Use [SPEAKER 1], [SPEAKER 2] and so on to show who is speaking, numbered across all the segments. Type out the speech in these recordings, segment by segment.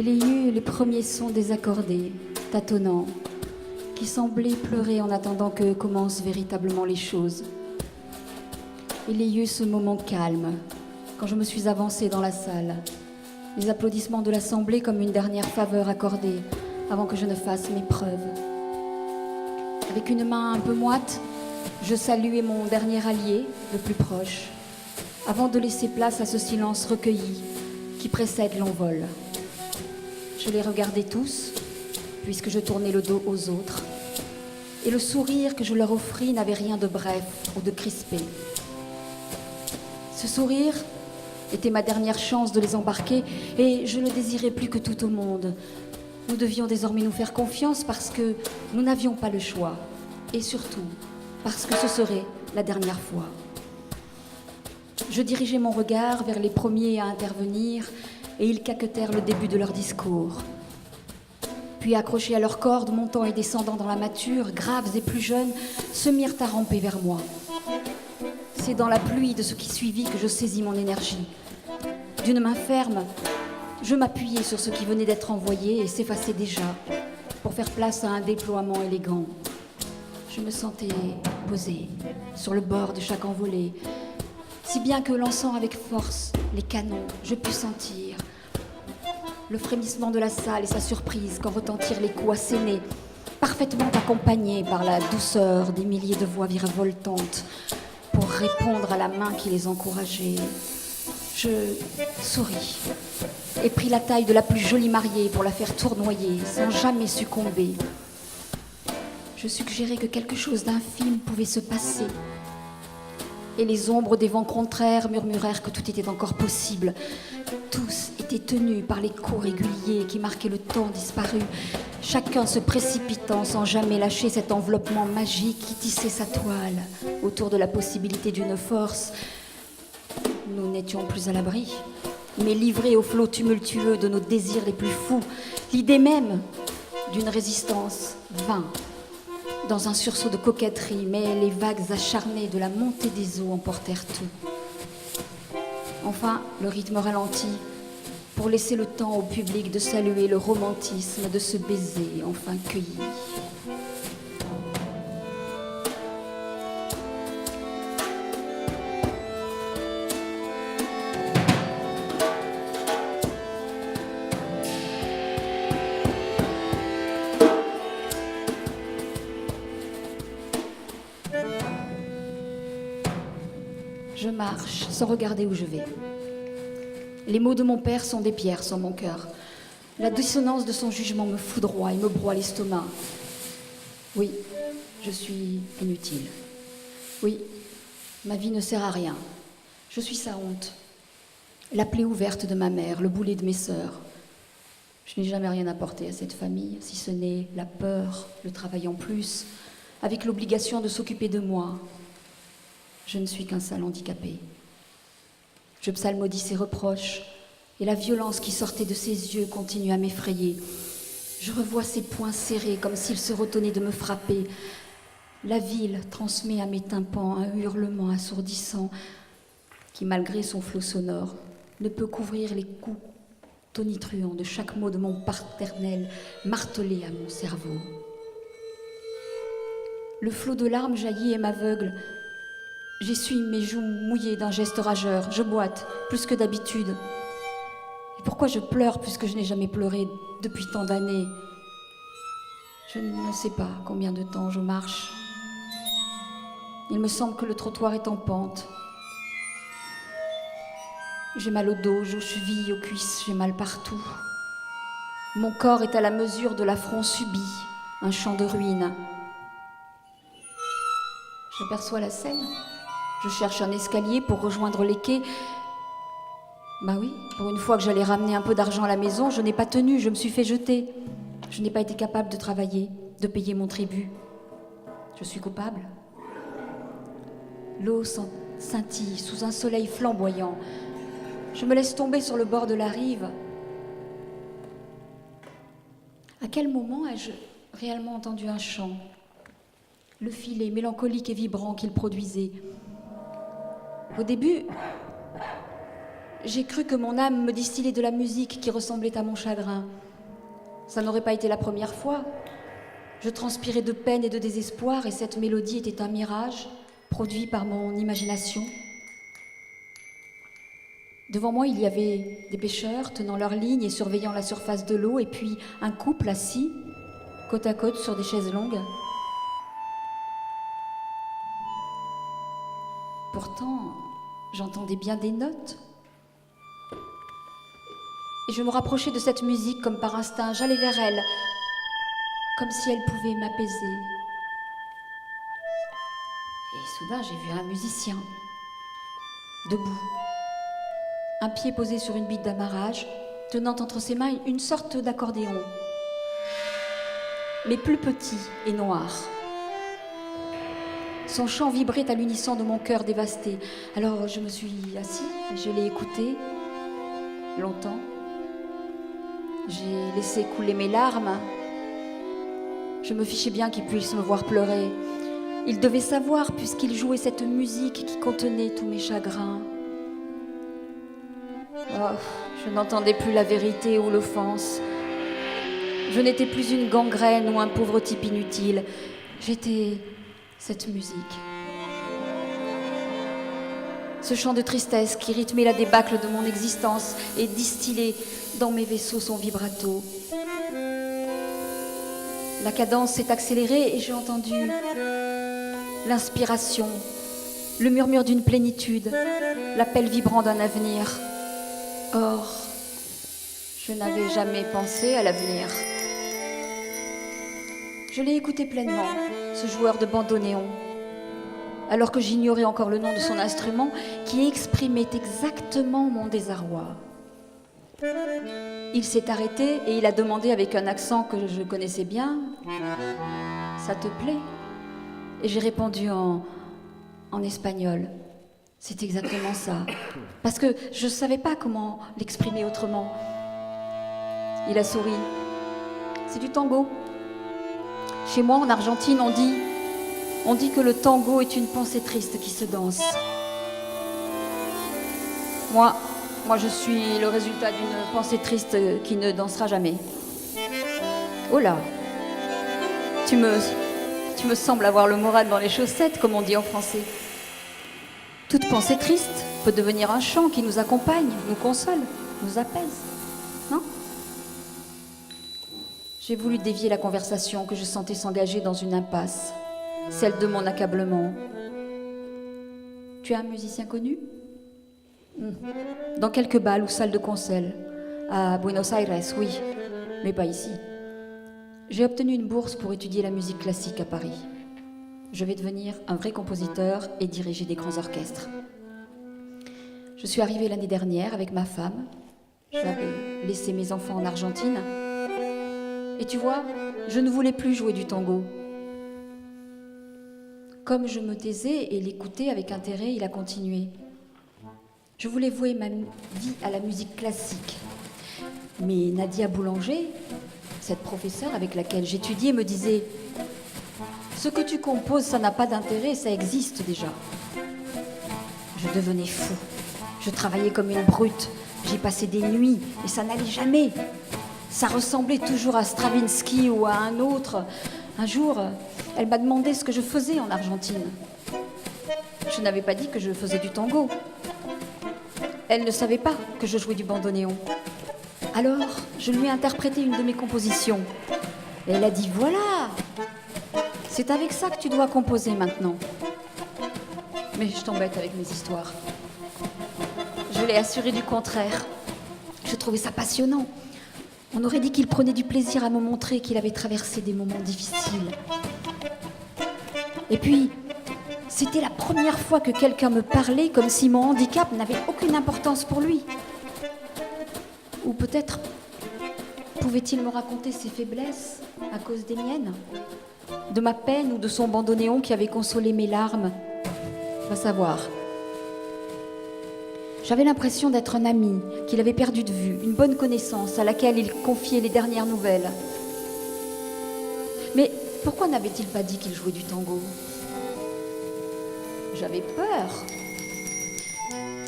[SPEAKER 1] Il y eut les premiers sons désaccordés, tâtonnants, qui semblaient pleurer en attendant que commencent véritablement les choses. Il y eut ce moment calme, quand je me suis avancée dans la salle, les applaudissements de l'Assemblée comme une dernière faveur accordée avant que je ne fasse mes preuves. Avec une main un peu moite, je saluai mon dernier allié, le plus proche, avant de laisser place à ce silence recueilli qui précède l'envol. Je les regardais tous, puisque je tournais le dos aux autres, et le sourire que je leur offris n'avait rien de bref ou de crispé. Ce sourire était ma dernière chance de les embarquer, et je le désirais plus que tout au monde. Nous devions désormais nous faire confiance parce que nous n'avions pas le choix, et surtout parce que ce serait la dernière fois. Je dirigeai mon regard vers les premiers à intervenir, et ils caquetèrent le début de leur discours. Puis, accrochés à leurs cordes, montant et descendant dans la mâture, graves et plus jeunes, se mirent à ramper vers moi. C'est dans la pluie de ce qui suivit que je saisis mon énergie. D'une main ferme, je m'appuyai sur ce qui venait d'être envoyé et s'effaçait déjà, pour faire place à un déploiement élégant. Je me sentais posée sur le bord de chaque envolée, si bien que, lançant avec force les canons, je pus sentir le frémissement de la salle et sa surprise quand retentirent les coups assénés, parfaitement accompagnés par la douceur des milliers de voix virevoltantes pour répondre à la main qui les encourageait. Je souris et pris la taille de la plus jolie mariée pour la faire tournoyer sans jamais succomber. Je suggérais que quelque chose d'infime pouvait se passer. Et les ombres des vents contraires murmurèrent que tout était encore possible. Tous étaient tenus par les coups réguliers qui marquaient le temps disparu, chacun se précipitant sans jamais lâcher cet enveloppement magique qui tissait sa toile autour de la possibilité d'une force. Nous n'étions plus à l'abri, mais livrés au flot tumultueux de nos désirs les plus fous, l'idée même d'une résistance vint dans un sursaut de coquetterie, mais les vagues acharnées de la montée des eaux emportèrent tout. Enfin, le rythme ralentit pour laisser le temps au public de saluer le romantisme de ce baiser enfin cueilli. Je marche sans regarder où je vais. Les mots de mon père sont des pierres sur mon cœur. La dissonance de son jugement me foudroie et me broie l'estomac. Oui, je suis inutile. Oui, ma vie ne sert à rien. Je suis sa honte. La plaie ouverte de ma mère, le boulet de mes sœurs. Je n'ai jamais rien apporté à cette famille, si ce n'est la peur, le travail en plus, avec l'obligation de s'occuper de moi. Je ne suis qu'un sale handicapé. Je psalmodie ses reproches, et la violence qui sortait de ses yeux continue à m'effrayer. Je revois ses poings serrés comme s'il se retenait de me frapper. La ville transmet à mes tympans un hurlement assourdissant qui, malgré son flot sonore, ne peut couvrir les coups tonitruants de chaque mot de mon paternel martelé à mon cerveau. Le flot de larmes jaillit et m'aveugle. J'essuie mes joues mouillées d'un geste rageur. Je boite, plus que d'habitude. Et pourquoi je pleure puisque je n'ai jamais pleuré depuis tant d'années? Je ne sais pas combien de temps je marche. Il me semble que le trottoir est en pente. J'ai mal au dos, aux chevilles, aux cuisses, j'ai mal partout. Mon corps est à la mesure de l'affront subi, un champ de ruines. J'aperçois la Seine. Je cherche un escalier pour rejoindre les quais. Bah oui, pour une fois que j'allais ramener un peu d'argent à la maison, je n'ai pas tenu, je me suis fait jeter. Je n'ai pas été capable de travailler, de payer mon tribut. Je suis coupable. L'eau scintille sous un soleil flamboyant. Je me laisse tomber sur le bord de la rive. À quel moment ai-je réellement entendu un chant? Le filet mélancolique et vibrant qu'il produisait. Au début, J'ai cru que mon âme me distillait de la musique qui ressemblait à mon chagrin. Ça n'aurait pas été la première fois. Je transpirais de peine et de désespoir et cette mélodie était un mirage produit par mon imagination. Devant moi, il y avait des pêcheurs tenant leur ligne et surveillant la surface de l'eau et puis un couple assis, côte à côte sur des chaises longues. Pourtant, j'entendais bien des notes. Et je me rapprochais de cette musique comme par instinct. J'allais vers elle, comme si elle pouvait m'apaiser. Et soudain, j'ai vu un musicien, debout, un pied posé sur une bite d'amarrage, tenant entre ses mains une sorte d'accordéon, mais plus petit et noir. Son chant vibrait à l'unisson de mon cœur dévasté. Alors je me suis assise, je l'ai écouté longtemps. J'ai laissé couler mes larmes. Je me fichais bien qu'il puisse me voir pleurer. Il devait savoir puisqu'il jouait cette musique qui contenait tous mes chagrins. Oh, je n'entendais plus la vérité ou l'offense. Je n'étais plus une gangrène ou un pauvre type inutile. J'étais cette musique. Ce chant de tristesse qui rythmait la débâcle de mon existence et distillait dans mes vaisseaux son vibrato. La cadence s'est accélérée et j'ai entendu l'inspiration, le murmure d'une plénitude, l'appel vibrant d'un avenir. Or, je n'avais jamais pensé à l'avenir. Je l'ai écouté pleinement, ce joueur de bandoneon, alors que j'ignorais encore le nom de son instrument qui exprimait exactement mon désarroi. Il s'est arrêté et il a demandé avec un accent que je connaissais bien « Ça te plaît ?» Et j'ai répondu en espagnol. C'est exactement ça. Parce que je ne savais pas comment l'exprimer autrement. Il a souri. C'est du tango. Chez moi, en Argentine, on dit que le tango est une pensée triste qui se danse. Moi, je suis le résultat d'une pensée triste qui ne dansera jamais. Oh là, tu me sembles avoir le moral dans les chaussettes, comme on dit en français. Toute pensée triste peut devenir un chant qui nous accompagne, nous console, nous apaise, non ? J'ai voulu dévier la conversation que je sentais s'engager dans une impasse, celle de mon accablement. Tu es un musicien connu ? Dans quelques bals ou salles de concert. À Buenos Aires, oui, mais pas ici. J'ai obtenu une bourse pour étudier la musique classique à Paris. Je vais devenir un vrai compositeur et diriger des grands orchestres. Je suis arrivée l'année dernière avec ma femme. J'avais laissé mes enfants en Argentine. Et tu vois, je ne voulais plus jouer du tango. Comme je me taisais et l'écoutais avec intérêt, il a continué. Je voulais vouer ma vie à la musique classique. Mais Nadia Boulanger, cette professeure avec laquelle j'étudiais, me disait « Ce que tu composes, ça n'a pas d'intérêt, ça existe déjà. » Je devenais fou. Je travaillais comme une brute. J'y passais des nuits et ça n'allait jamais. Ça ressemblait toujours à Stravinsky ou à un autre. Un jour, elle m'a demandé ce que je faisais en Argentine. Je n'avais pas dit que je faisais du tango. Elle ne savait pas que je jouais du bandoneon. Alors, je lui ai interprété une de mes compositions. Et elle a dit « Voilà, c'est avec ça que tu dois composer maintenant. » Mais je t'embête avec mes histoires. Je l'ai assuré du contraire. Je trouvais ça passionnant. On aurait dit qu'il prenait du plaisir à me montrer qu'il avait traversé des moments difficiles. Et puis, c'était la première fois que quelqu'un me parlait comme si mon handicap n'avait aucune importance pour lui. Ou peut-être pouvait-il me raconter ses faiblesses à cause des miennes, de ma peine ou de son bandoneon qui avait consolé mes larmes. Va savoir. J'avais l'impression d'être un ami qu'il avait perdu de vue, une bonne connaissance à laquelle il confiait les dernières nouvelles. Mais pourquoi n'avait-il pas dit qu'il jouait du tango ? J'avais peur.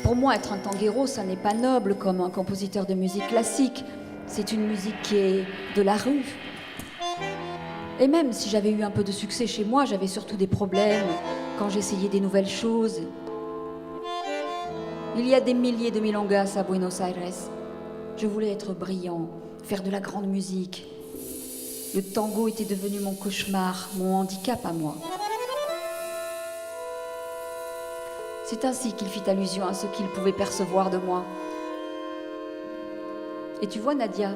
[SPEAKER 1] Pour moi, être un tanguero, ça n'est pas noble comme un compositeur de musique classique. C'est une musique qui est de la rue. Et même si j'avais eu un peu de succès chez moi, j'avais surtout des problèmes quand j'essayais des nouvelles choses. Il y a des milliers de milongas à Buenos Aires. Je voulais être brillant, faire de la grande musique. Le tango était devenu mon cauchemar, mon handicap à moi. C'est ainsi qu'il fit allusion à ce qu'il pouvait percevoir de moi. Et tu vois, Nadia,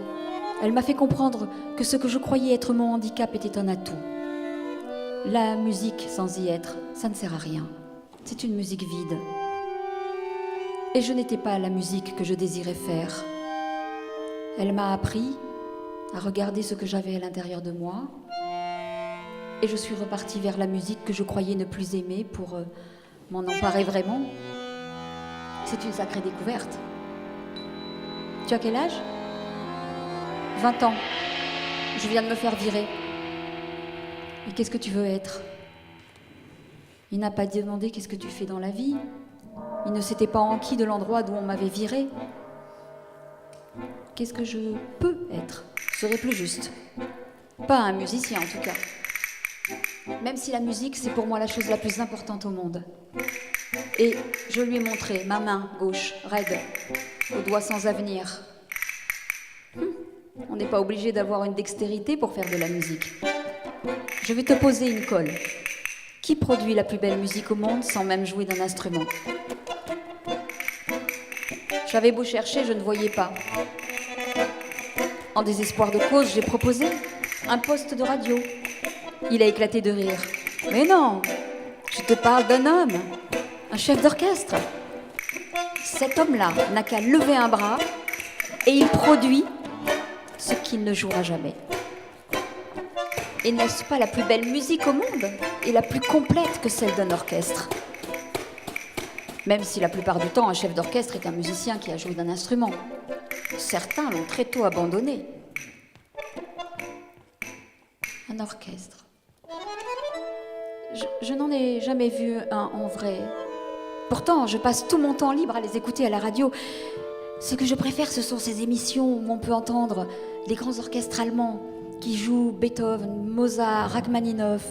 [SPEAKER 1] elle m'a fait comprendre que ce que je croyais être mon handicap était un atout. La musique, sans y être, ça ne sert à rien. C'est une musique vide. Et je n'étais pas la musique que je désirais faire. Elle m'a appris à regarder ce que j'avais à l'intérieur de moi. Et je suis repartie vers la musique que je croyais ne plus aimer pour m'en emparer vraiment. C'est une sacrée découverte. Tu as quel âge ? 20 ans. Je viens de me faire virer. Et qu'est-ce que tu veux être ? Il n'a pas demandé qu'est-ce que tu fais dans la vie. Il ne s'était pas enquis de l'endroit d'où on m'avait viré. Qu'est-ce que je peux être ? Serait plus juste. Pas un musicien en tout cas. Même si la musique, c'est pour moi la chose la plus importante au monde. Et je lui ai montré ma main gauche, raide, aux doigts sans avenir. On n'est pas obligé d'avoir une dextérité pour faire de la musique. Je vais te poser une colle. Qui produit la plus belle musique au monde sans même jouer d'un instrument ? J'avais beau chercher, je ne voyais pas. En désespoir de cause, j'ai proposé un poste de radio. Il a éclaté de rire. Mais non, je te parle d'un homme, un chef d'orchestre. Cet homme-là n'a qu'à lever un bras et il produit ce qu'il ne jouera jamais. Et n'est-ce pas la plus belle musique au monde et la plus complète que celle d'un orchestre ? Même si la plupart du temps, un chef d'orchestre est un musicien qui a joué d'un instrument. Certains l'ont très tôt abandonné. Un orchestre. Je n'en ai jamais vu un en vrai. Pourtant, je passe tout mon temps libre à les écouter à la radio. Ce que je préfère, ce sont ces émissions où on peut entendre les grands orchestres allemands qui jouent Beethoven, Mozart, Rachmaninoff.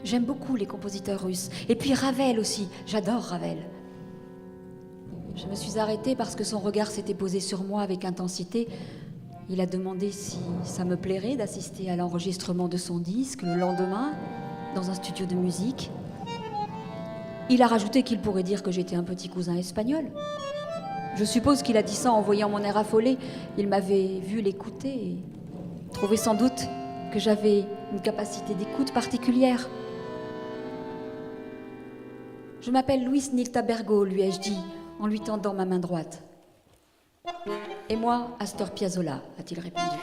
[SPEAKER 1] J'aime beaucoup les compositeurs russes. Et puis Ravel aussi, j'adore Ravel. Je me suis arrêtée parce que son regard s'était posé sur moi avec intensité. Il a demandé si ça me plairait d'assister à l'enregistrement de son disque le lendemain, dans un studio de musique. Il a rajouté qu'il pourrait dire que j'étais un petit cousin espagnol. Je suppose qu'il a dit ça en voyant mon air affolé. Il m'avait vu l'écouter et trouvait sans doute que j'avais une capacité d'écoute particulière. Je m'appelle Luis Nilta-Bergo, lui ai-je dit, en lui tendant ma main droite. Et moi, Astor Piazzolla, a-t-il répondu.